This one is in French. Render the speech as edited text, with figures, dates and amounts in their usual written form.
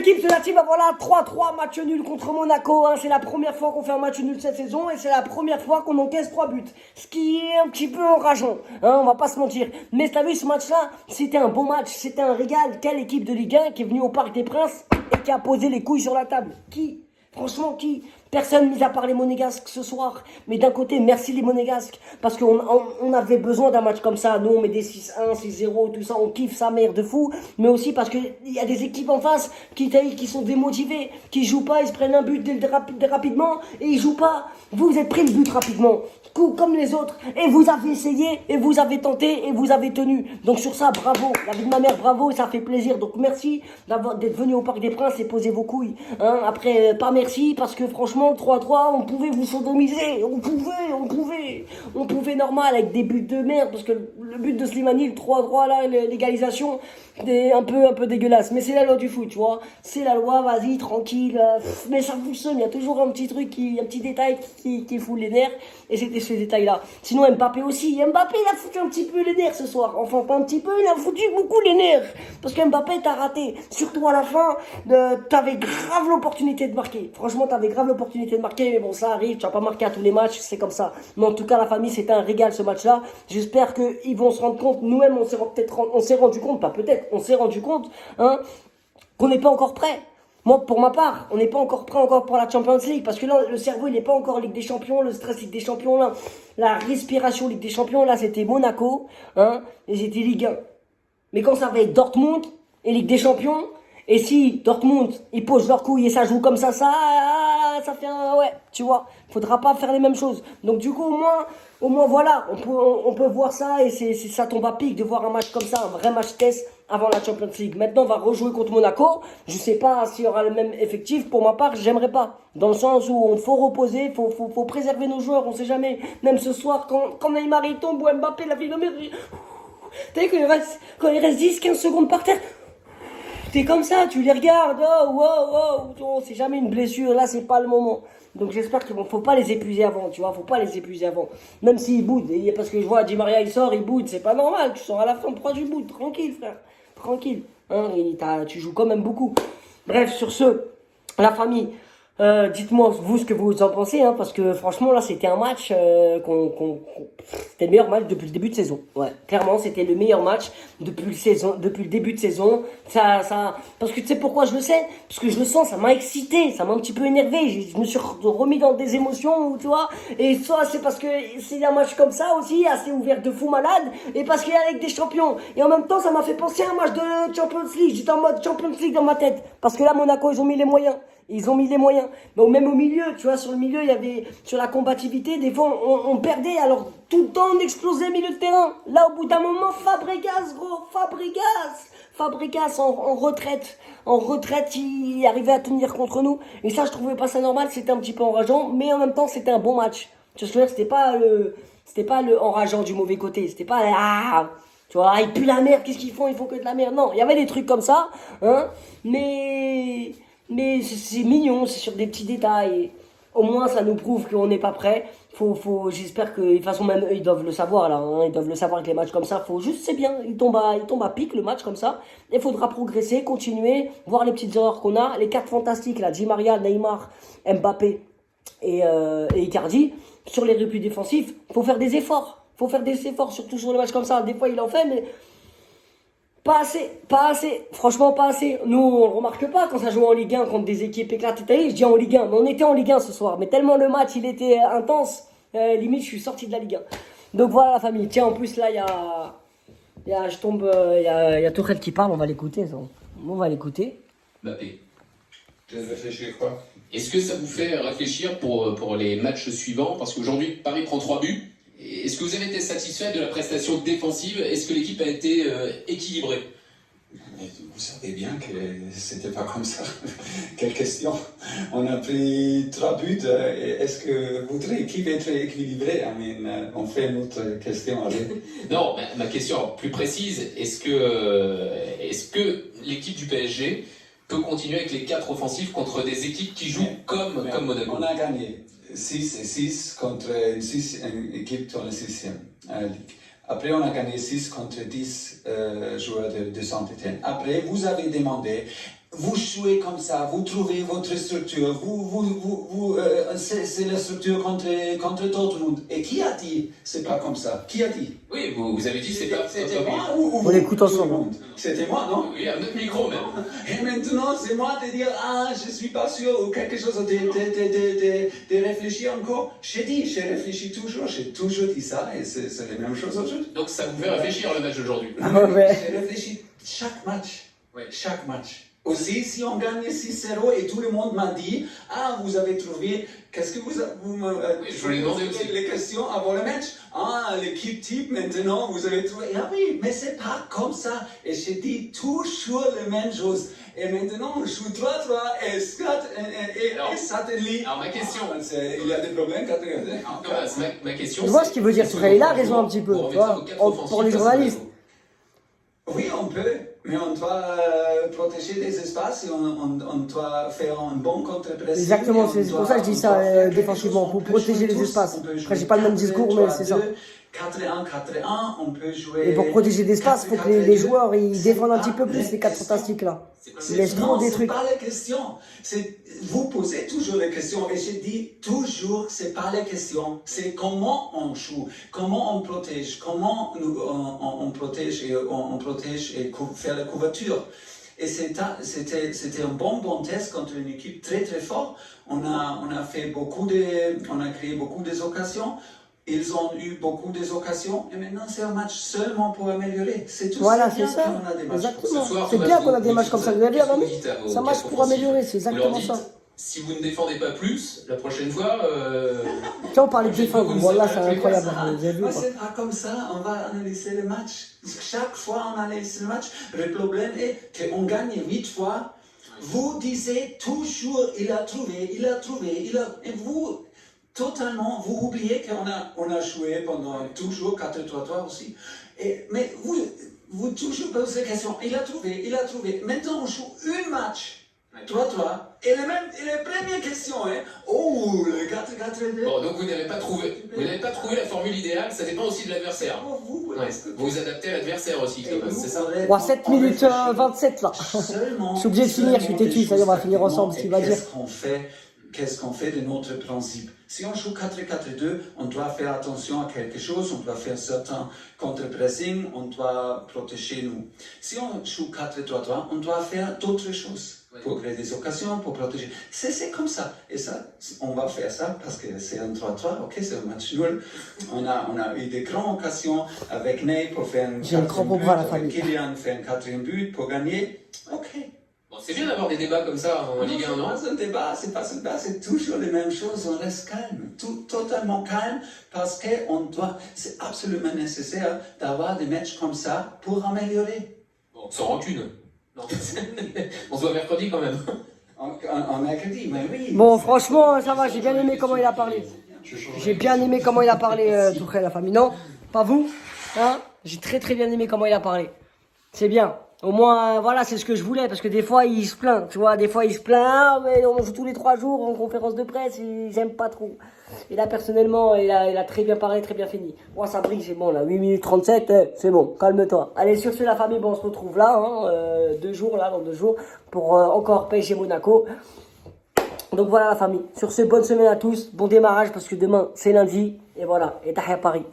L'équipe de la team, bah voilà, 3-3, match nul contre Monaco. Hein. C'est la première fois qu'on fait un match nul cette saison et c'est la première fois qu'on encaisse 3 buts. Ce qui est un petit peu enrageant, hein, on va pas se mentir. Mais t'as vu ce match-là, c'était un bon match, c'était un régal. Quelle équipe de Ligue 1 qui est venue au Parc des Princes et qui a posé les couilles sur la table? Qui? Franchement, qui? Personne, mis à part les Monégasques ce soir. Mais d'un côté, merci les Monégasques. Parce qu'on avait besoin d'un match comme ça. Nous, on met des 6-1, 6-0, tout ça. On kiffe sa mère de fou. Mais aussi parce qu'il y a des équipes en face qui sont démotivées, qui jouent pas, ils se prennent un but rapidement et ils jouent pas. Vous êtes pris le but rapidement. Comme les autres. Et vous avez essayé, et vous avez tenté, et vous avez tenu. Donc sur ça, bravo. La vie de ma mère, bravo, et ça fait plaisir. Donc merci d'être venu au Parc des Princes et poser vos couilles. Hein. Après, pas merci, parce que franchement, 3-3, on pouvait vous sodomiser. On pouvait normal, avec des buts de merde, parce que le but de Slimani, le 3-3, là, l'égalisation, c'est un peu dégueulasse. Mais c'est la loi du foot, tu vois. C'est la loi, vas-y, tranquille. Mais ça fonctionne, il y a toujours un petit truc, un petit détail qui fout les nerfs. Et c'était ce détail-là. Sinon, Mbappé aussi. Mbappé, il a foutu un petit peu les nerfs ce soir. Enfin, pas un petit peu, il a foutu beaucoup les nerfs. Parce qu'Mbappé, t'as raté. Surtout à la fin, t'avais grave l'opportunité de marquer. Franchement, t'avais grave l'opportunité de marquer. Mais bon, ça arrive. Tu vas pas marquer à tous les matchs. C'est comme ça. Mais en tout cas, la famille, c'était un régal ce match-là. J'espère qu'ils vont se rendre compte. Nous-mêmes, on s'est rendu compte, pas peut-être, on s'est rendu compte, hein, qu'on n'est pas encore prêt. Moi, pour ma part, on n'est pas encore prêt encore pour la Champions League, parce que là, le cerveau, il n'est pas encore Ligue des Champions, le stress Ligue des Champions, là, la respiration Ligue des Champions, là, c'était Monaco, hein, et c'était Ligue 1. Mais quand ça va être Dortmund et Ligue des Champions, et si Dortmund, ils posent leur couille et ça joue comme ça fait un, ouais, tu vois, faudra pas faire les mêmes choses. Donc du coup, au moins voilà, on peut voir ça et ça tombe à pic de voir un match comme ça, un vrai match test avant la Champions League. Maintenant, on va rejouer contre Monaco. Je sais pas s'il y aura le même effectif. Pour ma part, j'aimerais pas. Dans le sens où il faut reposer, faut préserver nos joueurs. On sait jamais. Même ce soir, quand Neymar il tombe ou Mbappé, la vie de merde. T'as vu quand il reste 10-15 secondes par terre, t'es comme ça, tu les regardes, oh, wow, oh, c'est jamais une blessure, là c'est pas le moment. Donc j'espère qu'il faut pas les épuiser avant, tu vois, faut pas les épuiser avant. Même s'ils boudent, parce que je vois Di Maria il sort, il boude, c'est pas normal, tu sors à la fin, pourquoi tu boudes? Tranquille frère, tranquille. Hein, tu joues quand même beaucoup. Bref, sur ce, la famille. Dites-moi vous ce que vous en pensez, hein, parce que franchement là c'était un match c'était le meilleur match depuis le début de saison. Ouais, clairement c'était le meilleur match depuis le début de saison. Parce que tu sais pourquoi je le sais, parce que je le sens, ça m'a excité, ça m'a un petit peu énervé. Je me suis remis dans des émotions, tu vois. Et soit c'est parce que c'est un match comme ça aussi, assez ouvert de fou malade, et parce qu'il y a avec des champions. Et en même temps ça m'a fait penser à un match de Champions League. J'étais en mode Champions League dans ma tête, parce que là Monaco ils ont mis les moyens. Ils ont mis les moyens. Donc même au milieu, tu vois, sur le milieu, il y avait, sur la combativité, des fois, on perdait. Alors, tout le temps, on explosait au milieu de terrain. Là, au bout d'un moment, Fabregas, gros, Fabregas en retraite. En retraite, il arrivait à tenir contre nous. Et ça, je trouvais pas ça normal. C'était un petit peu enrageant. Mais en même temps, c'était un bon match. Tu vois, c'était pas le enrageant du mauvais côté. C'était pas, tu vois, ils puent la merde. Qu'est-ce qu'ils font? Ils font que de la merde. Non, il y avait des trucs comme ça, hein. Mais c'est mignon, c'est sur des petits détails. Au moins, ça nous prouve qu'on n'est pas prêt. J'espère que, de toute façon, même eux, ils doivent le savoir, là. Hein, ils doivent le savoir avec les matchs comme ça. C'est bien. Il tombe à pic, le match comme ça. Il faudra progresser, continuer, voir les petites erreurs qu'on a. Les quatre fantastiques, là, Di Maria, Neymar, Mbappé et Icardi. Sur les replis défensifs, faut faire des efforts. Surtout sur les matchs comme ça. Des fois, il en fait, mais pas assez, franchement pas assez. Nous on le remarque pas quand ça joue en Ligue 1 contre des équipes éclatées. Je dis en Ligue 1, mais on était en Ligue 1 ce soir. Mais tellement le match il était intense, limite je suis sorti de la Ligue 1. Donc voilà la famille. Tiens en plus là il y a Tourelle qui parle, on va l'écouter. On va l'écouter. Mbappé. Tu viens de réfléchir quoi? Est-ce que ça vous fait réfléchir pour les matchs suivants? Parce qu'aujourd'hui, Paris prend 3 buts. Est-ce que vous avez été satisfait de la prestation défensive? Est-ce que l'équipe a été équilibrée? Mais vous savez bien que c'était pas comme ça. Quelle question. On a pris 3 buts. Est-ce que votre équipe est très équilibrée? On fait une autre question. Allez. Non, ma question plus précise, est-ce que l'équipe du PSG peut continuer avec les 4 offensifs contre des équipes qui jouent comme Monaco? On a gagné 6 contre une équipe dans la 6e ligue. Après, on a gagné 6 contre 10 joueurs de Saint-Étienne. Après, vous avez demandé vous jouez comme ça, vous trouvez votre structure, c'est la structure contre Dortmund. Et qui a dit c'est pas comme ça? Qui a dit? Oui, vous avez dit que c'est pas... C'était moi On l'écoute ensemble. C'était moi, non? Oui, à notre micro même. Et maintenant, c'est moi de dire, je suis pas sûr, ou quelque chose, de réfléchir encore. J'ai réfléchi toujours, j'ai toujours dit ça, et c'est la même chose aujourd'hui. Donc ça vous fait réfléchir le match d'aujourd'hui. Ouais. J'ai réfléchi chaque match. Ouais. Chaque match. Aussi, si on gagne 6-0 et tout le monde m'a dit, vous avez trouvé, qu'est-ce que vous me... Oui, je voulais demander aussi. Les questions avant le match. L'équipe type, maintenant, vous avez trouvé. Oui, mais c'est pas comme ça. Et j'ai dit toujours la même chose. Et maintenant, on joue 3-3 et Scott et Satellite. Alors ma question... Il y a des problèmes quand tu regardes. Thomas, ma question... Tu vois ce qu'il veut dire, Tourelle, il a raison un petit peu, tu vois, pour les journalistes. Oui, on peut, mais on doit protéger les espaces et on doit faire un bon contre-pressing. Exactement, c'est pour ça que je dis ça défensivement, pour protéger les espaces. Après, j'ai pas le même discours, mais c'est ça. 4-1, 4-1, on peut jouer... Et pour protéger l'espace, il faut que les joueurs ils défendent un petit peu plus les 4 fantastiques là. Ils laissent trop des trucs. Non, c'est pas la question. Vous posez toujours les questions et je dis toujours, c'est pas la question. C'est comment on joue, comment on protège, comment on protège et faire la couverture. Et c'était un bon test contre une équipe très très forte. On a créé beaucoup d'occasions. Ils ont eu beaucoup d'occasions et maintenant c'est un match seulement pour améliorer. C'est tout. Voilà, c'est c'est bien ça. qu'on a des matchs. Exactement. C'est bien qu'on a des matchs comme ça. Vous avez bien remarqué ? C'est un match pour améliorer, c'est exactement ça. Si vous ne défendez pas plus, la prochaine fois... Tiens, on parlait de défendre. Voilà, c'est incroyable. Vous avez vu, quoi. C'est pas comme ça, on va analyser le match. Chaque fois on analyse le match. Le problème est qu'on gagne 8 fois. Vous disiez toujours, il a trouvé. Et vous... Totalement, vous oubliez qu'on a joué pendant toujours 4-3-3 aussi. Mais vous toujours posez la question, il a trouvé. Maintenant, on joue un match, 3-3, et la première question est, le 4-4-2. Bon, donc vous n'avez pas trouvé la formule idéale, ça dépend aussi de l'adversaire. Vous vous adaptez à l'adversaire aussi, Thomas, c'est ça? 7 minutes 27 là. Je suis obligé de finir, je suis têtu, ça y est, on va finir ensemble, ce qu'il va dire. Qu'est-ce qu'on fait de notre principe? Si on joue 4-4-2, on doit faire attention à quelque chose, on doit faire certains contre-pressing, on doit protéger nous. Si on joue 4-3-3, on doit faire d'autres choses pour créer des occasions, pour protéger. C'est comme ça. Et ça, on va faire ça parce que c'est un 3-3, ok, c'est un match nul. On a eu des grandes occasions avec Ney pour faire un 4e but, avec Kylian faire un 4e but pour gagner. Ok. Bon, c'est bien d'avoir des débats comme ça en Ligue 1, non? C'est pas un débat, c'est toujours les mêmes choses, on reste calme, totalement calme, parce que c'est absolument nécessaire d'avoir des matchs comme ça pour améliorer. Bon, sans rancune. Non. On se voit mercredi quand même. En mercredi, mais oui. Bon, franchement, ça va, j'ai bien aimé comment il a parlé. J'ai bien aimé comment il a parlé, Tourelle, la famille. Non, pas vous, hein? J'ai très très bien aimé comment il a parlé. C'est bien. Au moins, voilà, c'est ce que je voulais, parce que des fois, il se plaint, tu vois, mais on joue tous les 3 jours en conférence de presse, ils aiment pas trop. Et là, personnellement, il a très bien parlé, très bien fini. Moi, ça brille, c'est bon, là, 8 minutes 37, c'est bon, calme-toi. Allez, sur ce, la famille, bon, on se retrouve là, dans 2 jours, pour encore PSG Monaco. Donc voilà, la famille. Sur ce, bonne semaine à tous, bon démarrage, parce que demain, c'est lundi, et voilà, et tahia Paris.